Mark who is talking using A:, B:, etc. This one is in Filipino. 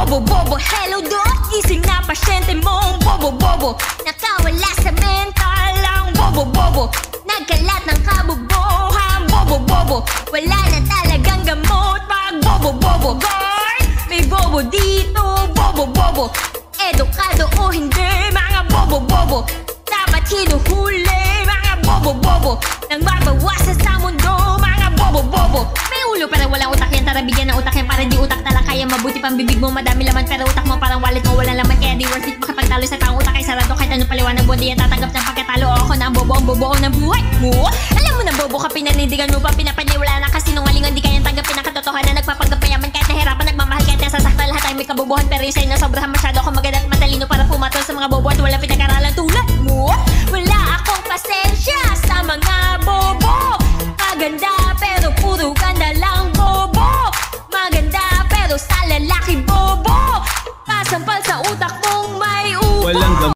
A: bobo. Hello doc, gising na pasyente mong bobo. Nakawala sa mental ang bobo. Nagkalat ng kabobohan, bobo. Wala na talagang gamot pag bobo. Guard, may bobo dito, bobo. Edukado o hindi, mga bobo. Dapat hinuhuli, mga bobo. Nang mabawasan sa mundo, mga bobo. May ulo pero walang utak yan, tara bigyan ng utak yan para di utak tala kaya. Mabuti pang bibig mo, madami laman pero utak mo parang wallet mo walang laman. Kaya di worth it makapagtalo sa taong utak ay sarado. Kahit ano paliwanag mo, di yan tatanggap ng pagkatalo. Ako na ang bobo ng buhay mo. Alam mo na bobo ka, pinanindigan mo pa, pinapaniwala na kasinungalingan. Di kayang tanggapin ang katotohanan, nagpapanggap mayaman kahit nahirapan, nagmamahal kahit nasasaktan. Lahat ay may kabobohan pero yung sa'yo na sobrahan masyado. Ako maganda at matalino para pumatol sa mga bobo at walang pinag-aralan tulad mo. Wala akong pasensya sa mga bobo. Maganda pero puro ganda lang bobo. Maganda pero sa lalaki bobo. Pasampal sa utak mong may ubo.